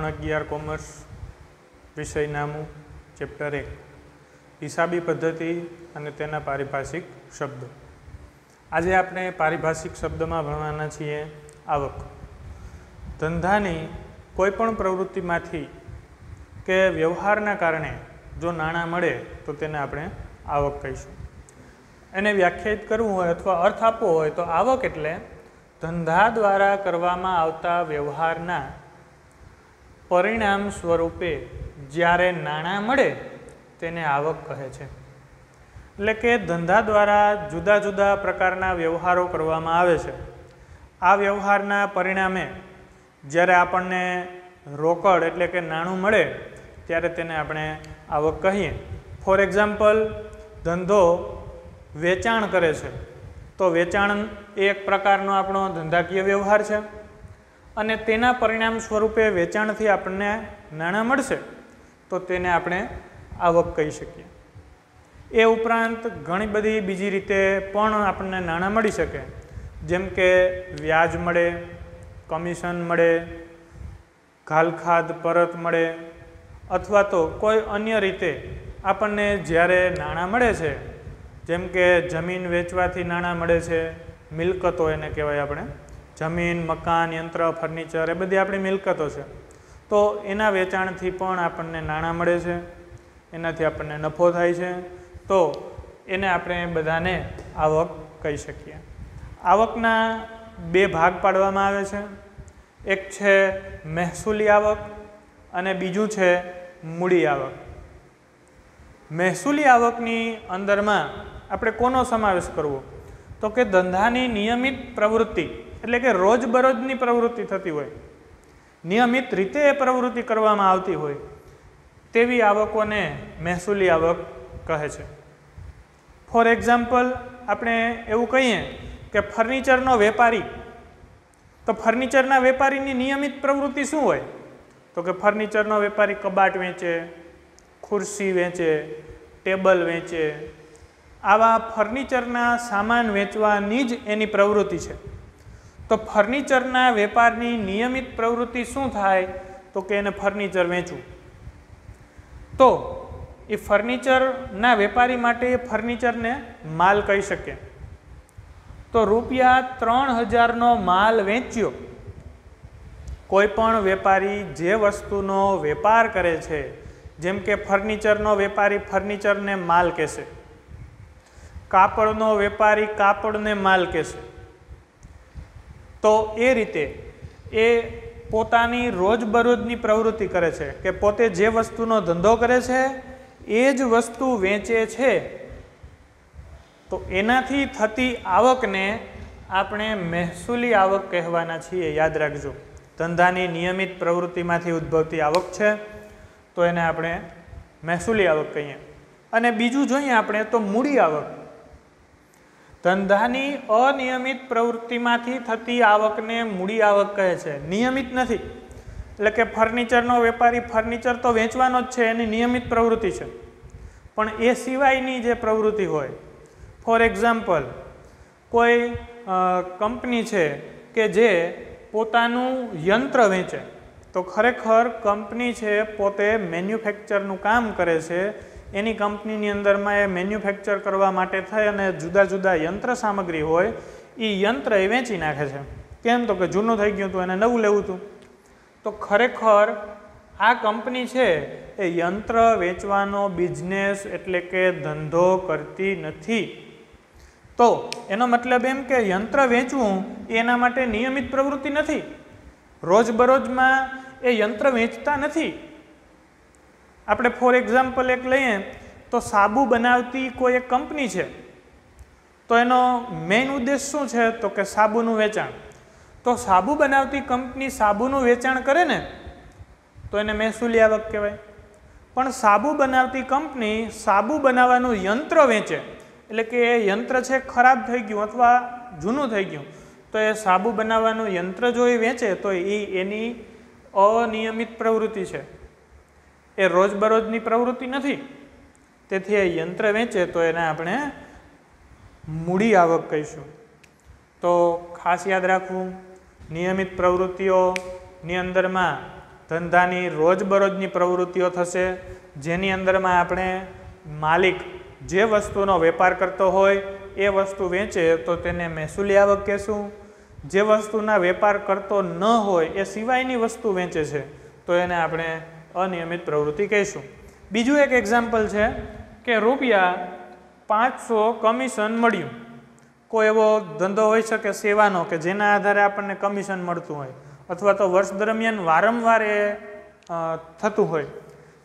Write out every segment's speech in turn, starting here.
ધોરણ 11 કોમર્સ વિષય નામું ચેપ્ટર 1 હિસાબી પદ્ધતિ અને તેના પારિભાષિક શબ્દો। આજે આપણે પારિભાષિક શબ્દમાં ભણવાના છીએ આવક। ધંધાની કોઈપણ પ્રવૃત્તિમાંથી કે વ્યવહારના કારણે જો નાણાં મળે તો તેને આપણે આવક કહીશું। એને વ્યાખ્યાયિત કરવું હોય અથવા અર્થ આપવો હોય તો આવક એટલે ધંધા દ્વારા કરવામાં આવતા વ્યવહારના પરિણામ સ્વરૂપે જ્યારે નાણાં મળે તેને આવક કહે છે। એટલે કે ધંધા દ્વારા જુદા જુદા પ્રકારના વ્યવહારો કરવામાં આવે છે। આ વ્યવહારના પરિણામે જ્યારે આપણને રોકડ એટલે કે નાણું મળે ત્યારે તેને આપણે આવક કહીએ। ફોર એક્ઝામ્પલ, ધંધો વેચાણ કરે છે તો વેચાણ એક પ્રકારનો આપણો ધંધાકીય વ્યવહાર છે અને તેના પરિણામ સ્વરૂપે વેચાણથી આપણને નાણાં મળશે તો તેને આપણે આવક કહી શકીએ। એ ઉપરાંત ઘણી બધી બીજી રીતે પણ આપણને નાણાં મળી શકે, જેમ કે વ્યાજ મળે, કમિશન મળે, ઘાલખાદ પરત મળે, અથવા તો કોઈ અન્ય રીતે આપણને જ્યારે નાણાં મળે છે, જેમ કે જમીન વેચવાથી નાણાં મળે છે, મિલકતો એને કહેવાય આપણે, જમીન, મકાન, યંત્ર, ફર્નિચર એ બધી આપણી મિલકતો છે, તો એના વેચાણથી પણ આપણને નાણાં મળે છે, એનાથી આપણને નફો થાય છે, તો એને આપણે બધાને આવક કહી શકીએ। આવકના બે ભાગ પાડવામાં આવે છે, એક છે મહેસૂલી આવક અને બીજું છે મૂડી આવક। મહેસૂલી આવકની અંદરમાં આપણે કોનો સમાવેશ કરવો તો કે ધંધાની નિયમિત પ્રવૃત્તિ એટલે કે રોજબરોજની પ્રવૃત્તિ થતી હોય, નિયમિત રીતે એ પ્રવૃત્તિ કરવામાં આવતી હોય તેવી આવકોને મહેસૂલી આવક કહે છે। ફોર એક્ઝામ્પલ, આપણે એવું કહીએ કે ફર્નિચરનો વેપારી, તો ફર્નિચરના વેપારીની નિયમિત પ્રવૃત્તિ શું હોય તો કે ફર્નિચરનો વેપારી કબાટ વેચે, ખુરશી વેચે, ટેબલ વેચે, આવા ફર્નિચરના સામાન વેચવાની જ એની પ્રવૃત્તિ છે। તો ફર્નિચરના વેપારની નિયમિત પ્રવૃત્તિ શું થાય તો કે એને ફર્નિચર વેચવું। તો એ ફર્નિચરના વેપારી માટે એ ફર્નિચરને માલ કહી શકે। તો ₹3000નો માલ વેચ્યો, કોઈ પણ વેપારી જે વસ્તુનો વેપાર કરે છે, જેમ કે ફર્નિચરનો વેપારી ફર્નિચરને માલ કહેશે, કાપડનો વેપારી કાપડને માલ કહેશે, તો એ રીતે એ પોતાની રોજબરોજની પ્રવૃત્તિ કરે છે કે પોતે જે વસ્તુનો ધંધો કરે છે એ જ વસ્તુ વેચે છે, તો એનાથી થતી આવકને આપણે મહેસૂલી આવક કહેવાના છીએ। યાદ રાખજો, ધંધાની નિયમિત પ્રવૃત્તિમાંથી ઉદ્ભવતી આવક છે તો એને આપણે મહેસૂલી આવક કહીએ। અને બીજું જોઈએ આપણે તો મૂડી આવક। ધંધાની અનિયમિત પ્રવૃત્તિમાંથી થતી આવકને મૂડી આવક કહે છે, નિયમિત નથી। એટલે કે ફર્નિચરનો વેપારી ફર્નિચર તો વેચવાનો જ છે, એની નિયમિત પ્રવૃત્તિ છે, પણ એ સિવાયની જે પ્રવૃત્તિ હોય, ફોર એક્ઝામ્પલ કોઈ કંપની છે કે જે પોતાનું યંત્ર વેચે, તો ખરેખર કંપની છે પોતે મેન્યુફેક્ચરનું કામ કરે છે, એની કંપનીની અંદરમાં એ મેન્યુફેક્ચર કરવા માટે થઈ અને જુદા જુદા યંત્ર સામગ્રી હોય એ યંત્ર એ વેચી નાખે છે। કેમ તો કે જૂનું થઈ ગયું હતું, એને નવું લેવું હતું। તો ખરેખર આ કંપની છે એ યંત્ર વેચવાનો બિઝનેસ એટલે કે ધંધો કરતી નથી। તો એનો મતલબ એમ કે યંત્ર વેચવું એ એના માટે નિયમિત પ્રવૃત્તિ નથી, રોજબરોજમાં એ યંત્ર વેચતા નથી। આપણે ફોર એક્ઝામ્પલ એક લઈએ તો સાબુ બનાવતી કોઈ એક કંપની છે, તો એનો મેઇન ઉદ્દેશ શું છે તો કે સાબુનું વેચાણ। તો સાબુ બનાવતી કંપની સાબુનું વેચાણ કરે ને તો એને મહેસૂલી આવક કહેવાય, પણ સાબુ બનાવતી કંપની સાબુ બનાવવાનું યંત્ર વેચે, એટલે કે એ યંત્ર છે ખરાબ થઈ ગયું અથવા જૂનું થઈ ગયું, તો એ સાબુ બનાવવાનું યંત્ર જો એ વેચે તો એ એની અનિયમિત પ્રવૃત્તિ છે, એ રોજબરોજની પ્રવૃત્તિ નથી। તેથી એ યંત્ર વેચે તો એને આપણે મૂડી આવક કહીશું। તો ખાસ યાદ રાખવું, નિયમિત પ્રવૃત્તિઓની અંદરમાં ધંધાની રોજબરોજની પ્રવૃત્તિઓ થશે, જેની અંદરમાં આપણે માલિક જે વસ્તુનો વેપાર કરતો હોય એ વસ્તુ વેચે તો તેને મહેસૂલી આવક કહેશું. જે વસ્તુના વેપાર કરતો ન હોય એ સિવાયની વસ્તુ વેચે છે તો એને આપણે અનિયમિત પ્રવૃત્તિ કહીશું. બીજું એક એક્ઝામ્પલ છે કે રૂપિયા 500 કમિશન મળ્યું. કોઈ એવો ધંધો હોઈ શકે સેવાનો કે જેના આધારે આપણને કમિશન મળતું હોય, અથવા તો વર્ષ દરમિયાન વારંવાર એ થતું હોય.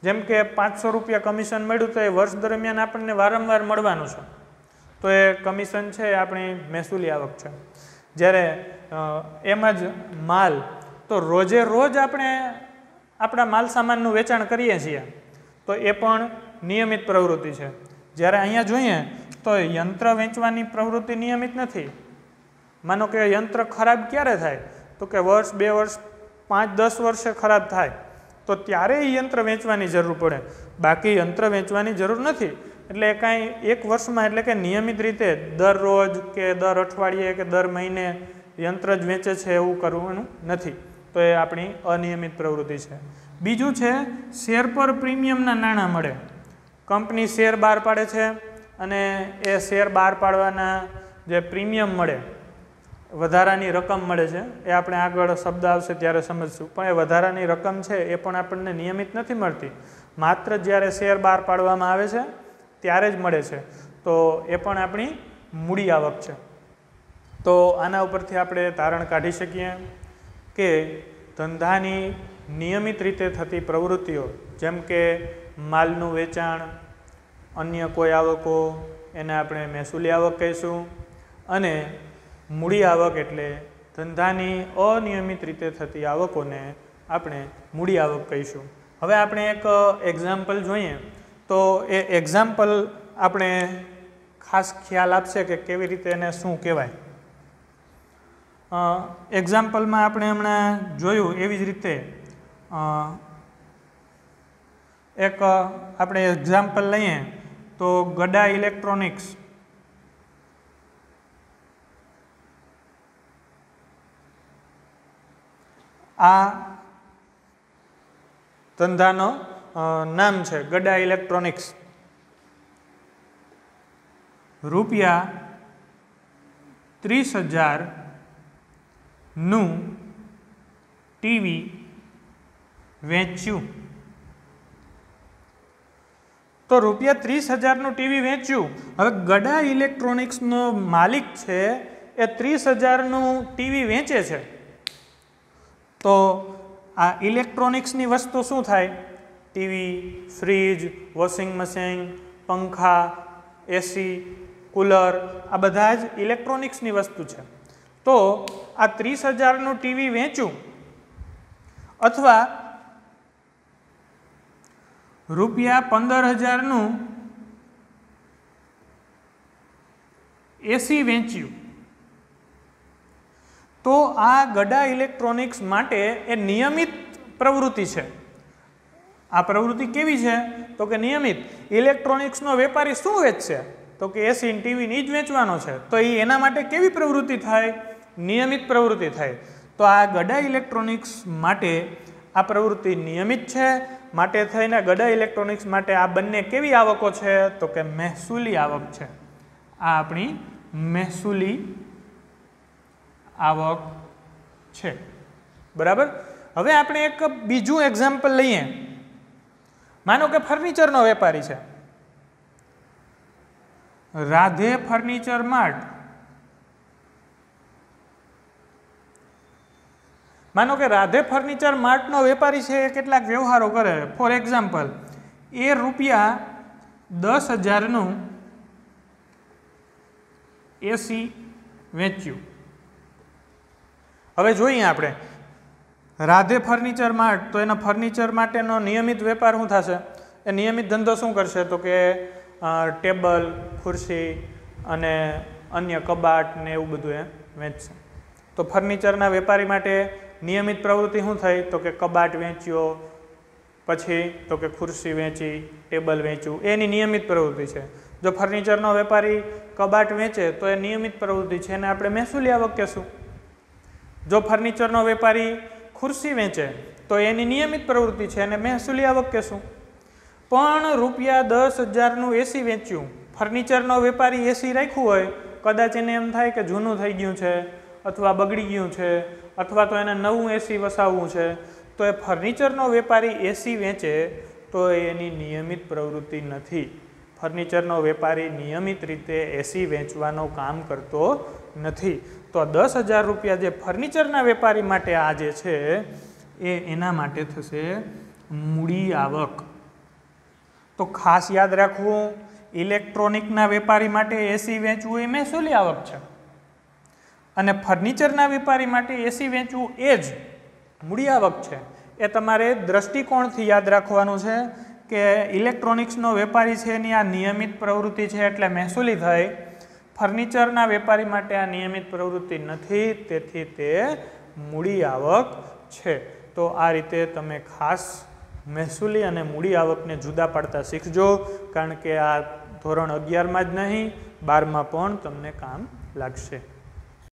જેમ કે 500 રૂપિયા કમિશન મળ્યું તો એ વર્ષ દરમિયાન આપણને વારંવાર મળવાનું છે, તો એ કમિશન છે એ આપણી મહેસૂલી આવક છે. જ્યારે એમ જ માલ, તો રોજે રોજ આપણે આપણા માલ સામાનનું વેચાણ કરીએ છીએ તો એ પણ નિયમિત પ્રવૃત્તિ છે. જ્યારે અહીંયા જોઈએ તો યંત્ર વેચવાની પ્રવૃત્તિ નિયમિત નથી. માનો કે યંત્ર ખરાબ ક્યારે થાય તો કે વર્ષ, 2 વર્ષ, 5-10 વર્ષે ખરાબ થાય તો ત્યારે એ યંત્ર વેચવાની જરૂર પડે, બાકી યંત્ર વેચવાની જરૂર નથી. એટલે કાંઈ એક વર્ષમાં, એટલે કે નિયમિત રીતે દરરોજ કે દર અઠવાડિયે કે દર મહિને યંત્ર જ વેચે છે એવું કરવાનું નથી. તો એ આપણી અનિયમિત પ્રવૃત્તિ છે. બીજું છે શેર પર પ્રીમિયમના નાણાં મળે. કંપની શેર બહાર પાડે છે અને એ શેર બહાર પાડવાના જે પ્રીમિયમ મળે, વધારાની રકમ મળે છે, એ આપણે આગળ શબ્દ આવશે ત્યારે સમજશું. પણ એ વધારાની રકમ છે એ પણ આપણને નિયમિત નથી મળતી, માત્ર જ્યારે શેર બહાર પાડવામાં આવે છે ત્યારે જ મળે છે. તો એ પણ આપણી મૂડી આવક છે. તો આના ઉપરથી આપણે તારણ કાઢી શકીએ કે ધંધાની નિયમિત રીતે થતી પ્રવૃત્તિઓ, જેમ કે માલનું વેચાણ, અન્ય કોઈ આવકો, એને આપણે મહેસૂલી આવક કહીશું. અને મૂડી આવક એટલે ધંધાની અનિયમિત રીતે થતી આવકોને આપણે મૂડી આવક કહીશું. હવે આપણે એક એક્ઝામ્પલ જોઈએ તો એ એક્ઝામ્પલ આપણે ખાસ ખ્યાલ આપશે કે કેવી રીતે એને શું કહેવાય. એક્ઝામ્પલમાં આપણે હમણાં જોયું એવી જ રીતે એક આપણે એક્ઝામ્પલ લઈએ તો ગડા ઇલેક્ટ્રોનિક્સ. આ ધંધાનો નામ છે ગડા ઇલેક્ટ્રોનિક્સ. રૂપિયા 30,000 નું ટીવી વેચ્યું. તો રૂપિયા 30,000 નું ટીવી વેચ્યું. હવે ગડા ઇલેક્ટ્રોનિક્સનો માલિક છે એ 30,000 નું ટીવી વેચે છે. તો આ ઇલેક્ટ્રોનિક્સની વસ્તુ શું થાય? ટીવી, ફ્રીજ, વોશિંગ મશીન, પંખા, એસી, કુલર, આ બધા જ ઇલેક્ટ્રોનિક્સની વસ્તુ છે. તો આ 30,000 નું ટીવી વેચ્યું અથવા રૂપિયા 15,000 નું એસી વેચ્યું, તો આ ગડા ઇલેક્ટ્રોનિક્સ માટે એ નિયમિત પ્રવૃત્તિ છે. આ પ્રવૃત્તિ કેવી છે તો કે નિયમિત. ઇલેક્ટ્રોનિક્સનો વેપારી શું વેચશે તો કે એસી ટીવી જ વેચવાનો છે, તો એ એના માટે કેવી પ્રવૃત્તિ થાય? નિયમિત પ્રવૃત્તિ થાય. તો આ ગડા ઇલેક્ટ્રોનિક્સ માટે આ પ્રવૃત્તિ નિયમિત છે. માટે થઈને ગડા ઇલેક્ટ્રોનિક્સ માટે આ બંને કેવી આવકો છે તો કે મહેસૂલી આવક છે. આ આપણી મહેસૂલી આવક છે. બરાબર. હવે આપણે એક બીજું એક્ઝામ્પલ લઈએ. માનો કે ફર્નિચરનો વેપારી છે, રાધે ફર્નિચર માર્ટ. માનો કે રાધે ફર્નિચર માર્ટનો વેપારી છે એ કેટલાક વ્યવહારો કરે. ફોર એક્ઝામ્પલ, એ રૂપિયા 10,000 નું એસી વેચ્યું. હવે જોઈએ આપણે રાધે ફર્નિચર માર્ટ, તો એના ફર્નિચર માટેનો નિયમિત વેપાર શું થશે? એ નિયમિત ધંધો શું કરશે તો કે ટેબલ, ખુરશી અને અન્ય કબાટ ને એવું બધું એ વેચશે. તો ફર્નિચરના વેપારી માટે નિયમિત પ્રવૃત્તિ શું થઈ તો કે કબાટ વેચ્યો, પછી તો કે ખુરશી વેચી, ટેબલ વેચ્યું, એની નિયમિત પ્રવૃત્તિ છે. જો ફર્નિચરનો વેપારી કબાટ વેચે તો એ નિયમિત પ્રવૃત્તિ છે, એને આપણે મહેસૂલી આવક કહેશું. જો ફર્નિચરનો વેપારી ખુરશી વેચે તો એની નિયમિત પ્રવૃત્તિ છે અને મહેસૂલી આવક કહેશું. પણ ₹10,000નું એસી વેચ્યું, ફર્નિચરનો વેપારી એસી રાખ્યું હોય, કદાચ એને એમ થાય કે જૂનું થઈ ગયું છે અથવા બગડી ગયું છે અથવા તો એને નવું એસી વસાવવું છે, તો એ ફર્નિચરનો વેપારી એસી વેચે તો એની નિયમિત પ્રવૃત્તિ નથી. ફર્નિચરનો વેપારી નિયમિત રીતે એસી વેચવાનું કામ કરતો નથી. તો ₹10,000 જે ફર્નિચરના વેપારી માટે આ જે છે એ એના માટે થશે મૂડી આવક. તો ખાસ યાદ રાખવું, ઇલેક્ટ્રોનિકના વેપારી માટે એસી વેચવું એ મહેસૂલી આવક છે અને ફર્નિચરના વેપારી માટે એસી વેચવું એ જ મૂડી આવક છે. એ તમારે દ્રષ્ટિકોણથી યાદ રાખવાનું છે કે ઇલેક્ટ્રોનિક્સનો વેપારી છે એની આ નિયમિત પ્રવૃત્તિ છે એટલે મહેસૂલી થાય. ફર્નિચરના વેપારી માટે આ નિયમિત પ્રવૃત્તિ નથી, તેથી તે મૂડી આવક છે. તો આ રીતે તમે ખાસ મહેસૂલી અને મૂડી આવકને જુદા પાડતા શીખજો, કારણ કે આ ધોરણ 11માં જ નહીં 12માં પણ તમને કામ લાગશે.